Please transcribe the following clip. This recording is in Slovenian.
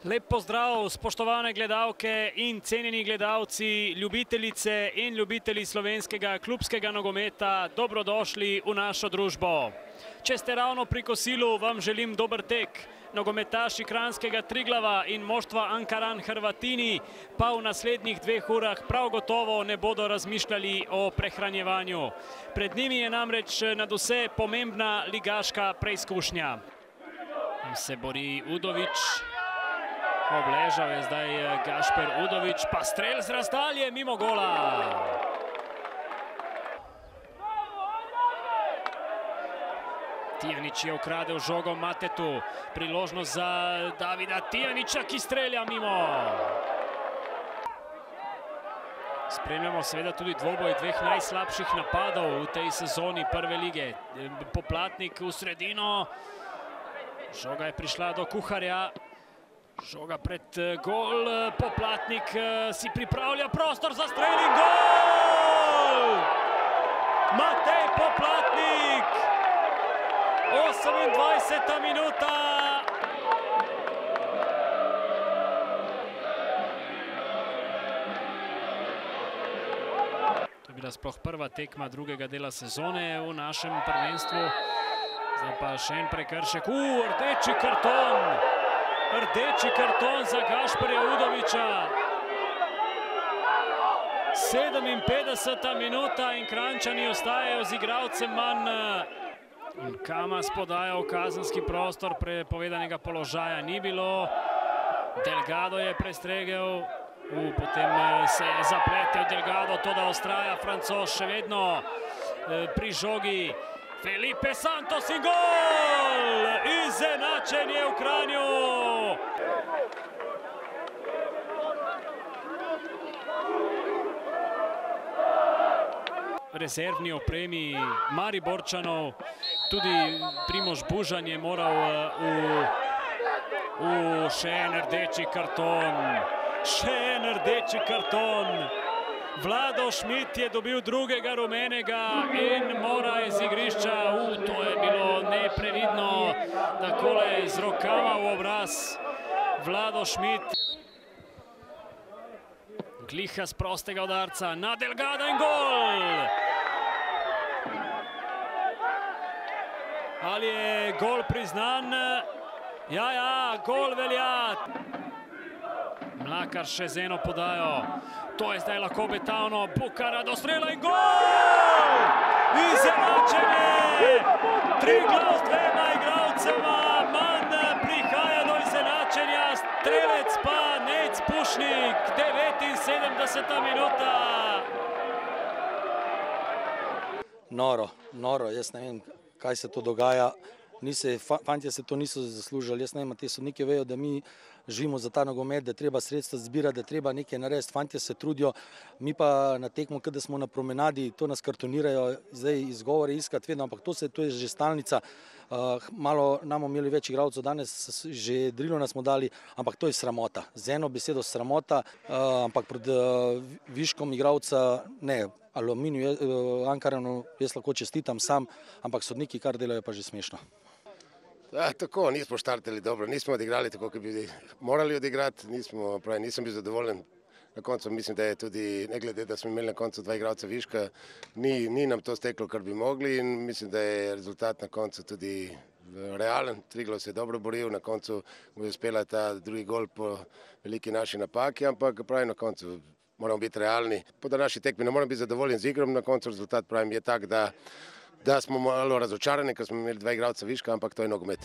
Lep pozdrav, spoštovane gledalke in cenjeni gledalci, ljubiteljice in ljubitelji slovenskega klubskega nogometa, dobrodošli v našo družbo. Če ste ravno pri kosilu, vam želim dober tek. Nogometaši Kranjskega Triglava in moštva Ankaran Hrvatini pa v naslednjih 2 urah prav gotovo ne bodo razmišljali o prehranjevanju. Pred njimi je namreč nadvse pomembna ligaška preizkušnja. Se bori Udovič. Obležal je zdaj Gašper Udovič, pa strel z razdalje mimo gola. Tijanič je ukradel žogo Matetu. Priložnost za Davida Tijaniča, ki strelja mimo. Spremljamo seveda tudi dvoboj 2 najslabših napadov v tej sezoni prve lige. Poplatnik v sredino. Žoga je prišla do Kuharja. Žoga pred gol. Poplatnik si pripravlja prostor za strel in gol! Matej Poplatnik! 28. minuta. To je bila sploh prva tekma drugega dela sezone v našem prvenstvu. Zdaj pa še en prekršek. Rdeči karton! Rdeči karton za Gašperja Udoviča. 57. minuta in Kranjčani ostajajo z igralcem manj. Kamas podaja v kazenski prostor, prepovedanega položaja ni bilo. Delgado je prestregel, potem se je zapletel Delgado, to da ostraja Francoz še vedno pri žogi. Felipe Santos in gol! Izenačenje v Kranju! Rezervni opremi Mariborčanov, tudi Primož Bužan je moral še en rdeči karton. Še en rdeči karton. Vlado Šmit je dobil drugega rumenega in mora iz igrišča. To je bilo neprevidno, takole z rokama v obraz. Vlado Šmit. Gliha z prostega udarca na Delgada in gol! Ali je gol priznan? Ja, gol velja. Mlakar še z eno podajo. To je zdaj lahko obetavno. Bukara do strela in gol! Izenačenje! Triglav z 2 igralcema manj prihaja do izenačenja. Strelec pa Nejc Pušnik, 79. minuta. Noro, jaz ne vem, kaj se to dogaja. Fantje se to niso zaslužili, jaz ne vem, te sodniki vejo, da mi živimo za ta nogomet, da treba sredstva zbirati, da treba nekaj narediti, fantje se trudijo, mi pa na tekmo, kada smo na promenadi, to nas kartonirajo, zdaj izgovore iskati vedno, ampak to je že stalnica. Malo nam imeli več igralcev, danes že drilo nas smo dali, ampak to je sramota, z eno besedo sramota, ampak pred viškom igralca ne. Aluminiju, Ankaranu, jaz lahko čestitam sam, ampak sodniki kar delajo pa že smešno. Tako, nismo štartali dobro, nismo odigrali tako, kot bi morali odigrati, nisem bil zadovoljen. Na koncu mislim, da je tudi, ne glede, da smo imeli na koncu 2 igralca viška, ni nam to steklo, kar bi mogli in mislim, da je rezultat na koncu tudi realen. Triglav se je dobro boril, na koncu mu je uspela ta drugi gol po veliki naši napaki, ampak pravi na koncu moramo biti realni. Po današnji tekmi ne moram biti zadovoljen z igrom, na koncu rezultat pravim je tak, da smo malo razočarani, ker smo imeli 2 igralca viška, ampak to je nogomet.